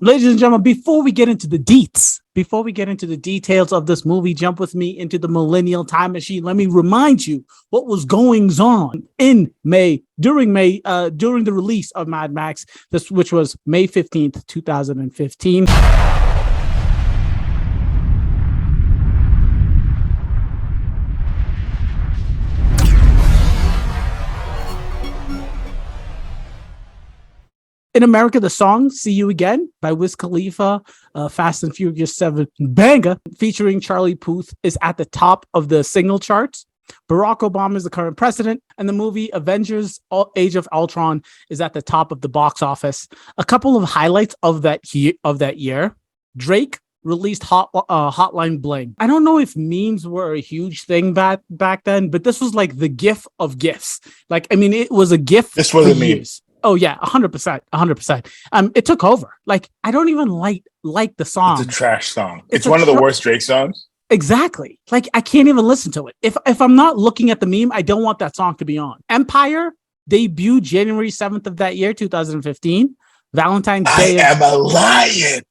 Ladies and gentlemen, before we get into the details of this movie, jump with me into the millennial time machine. Let me remind you what was going on in May, during the release of Mad Max, which was May 15th, 2015. In America, the song "See You Again" by Wiz Khalifa, Fast and Furious 7 banger featuring Charlie Puth, is at the top of the single charts. Barack Obama is the current president, and the movie Avengers: Age of Ultron is at the top of the box office. A couple of highlights of that year: Drake released Hotline Bling. I don't know if memes were a huge thing back then, but this was like the GIF of GIFs. Like, I mean, it was a GIF. This was a meme. Oh yeah, 100%. It took over. Like, I don't even like the song. It's a trash song. It's one of the worst Drake songs. Exactly. Like, I can't even listen to it. If I'm not looking at the meme, I don't want that song to be on. Empire debuted January 7th of that year, 2015. Valentine's Day. I am a lion.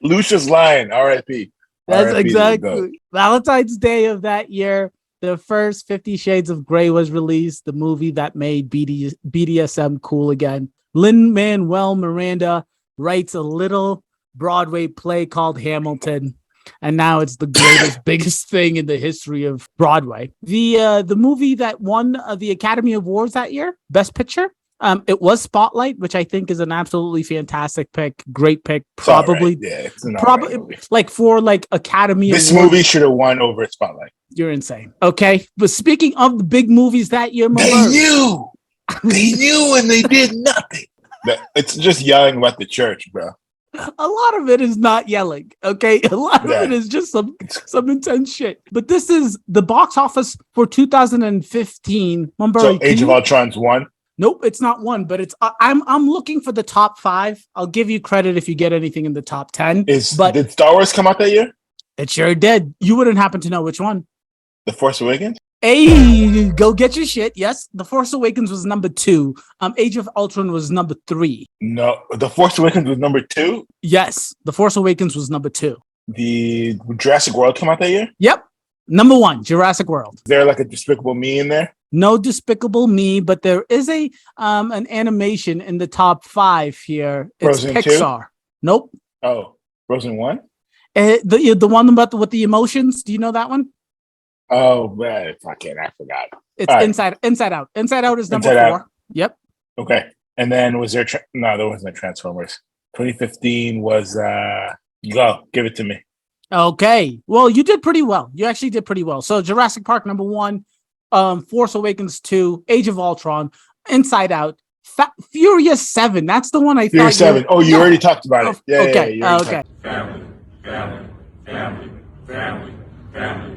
Lucia's lion. R.I.P. That's exactly. Valentine's Day of that year. The first 50 Shades of Grey was released, the movie that made BDSM cool again. Lin-Manuel Miranda writes a little Broadway play called Hamilton, and now it's the greatest, biggest thing in the history of Broadway. The movie that won the Academy Awards that year, Best Picture, it was Spotlight, which I think is an absolutely fantastic pick. Great pick. Probably, right. Yeah, it's probably like for like Academy. This Awards, movie should have won over Spotlight. You're insane. Okay, but speaking of the big movies that year, they knew, and they did nothing. It's just yelling about the church, bro. A lot of it is not yelling. Okay, a lot of it is just some intense shit. But this is the box office for 2015. So Age of Ultron's one. Nope, it's not one, but it's I'm looking for the top 5. I'll give you credit if you get anything in the top 10. Did Star Wars come out that year? It sure did. You wouldn't happen to know which one. The Force Awakens? Hey, go get your shit. Yes, The Force Awakens was number 2. Age of Ultron was number 3. No, The Force Awakens was number 2? Yes, The Force Awakens was number 2. The Jurassic World come out that year? Yep. Number 1, Jurassic World. Is there like a Despicable Me in there? No Despicable Me, but there is an animation in the top 5 here. It's Frozen Pixar. 2? Nope. Oh, Frozen 1? The one with the emotions. Do you know that one? Oh, man, I forgot. It's Inside Out. Inside Out is number 4. Out. Yep. Okay. And then was there? No, there wasn't Transformers. 2015 was. Go, give it to me. Okay. Well, you did pretty well. You actually did pretty well. So Jurassic Park number 1, Force Awakens 2, Age of Ultron, Inside Out, Furious 7. That's the one I thought. Furious 7. Oh, you already talked about it. Yeah. Okay. Okay. Family.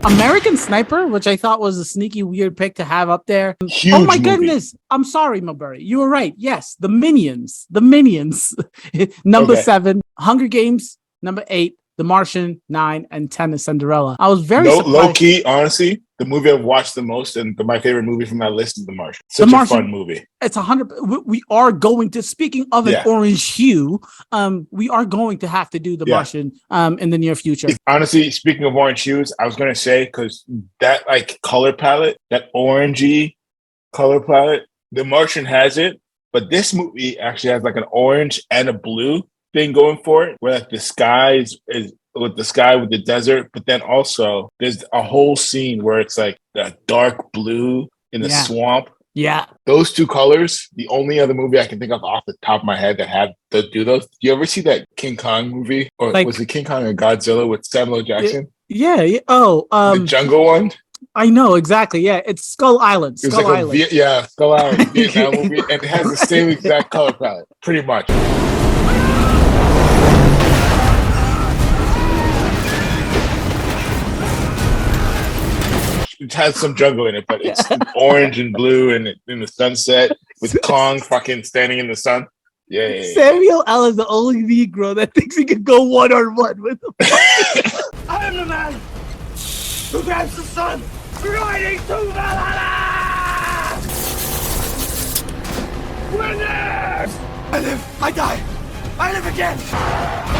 American Sniper, which I thought was a sneaky weird pick to have up there. Huge oh my movie. Goodness. I'm sorry, Mulberry. You were right. Yes, the Minions. Number 7, Hunger Games, number 8, The Martian, 9, and 10 is Cinderella. I was very surprised. Low key, honestly, the movie I've watched the most and my favorite movie from that list is The Martian. Such a fun movie. It's 100. We are going to, speaking of an orange hue, we are going to have to do The Martian in the near future. Honestly, speaking of orange hues, I was going to say, because that like color palette, that orangey color palette, The Martian has it, but this movie actually has like an orange and a blue thing going for it, where like the sky is with the sky with the desert, but then also there's a whole scene where it's like the dark blue in the swamp. Yeah. Those two colors, the only other movie I can think of off the top of my head that had to do those. Do you ever see that King Kong movie? Or was it King Kong and Godzilla with Samuel Jackson? Yeah. Oh, the jungle one? I know, exactly. Yeah, it's Skull Island. Skull Island. Skull Island Vietnam movie, and it has the same exact color palette, pretty much. It has some jungle in it, but it's orange and blue and in the sunset with Kong fucking standing in the sun. Yeah. Samuel L. is the only Negro that thinks he could go one-on-one with him. I am the man who grabs the sun, riding to Valhalla! Winners! I live, I die, I live again!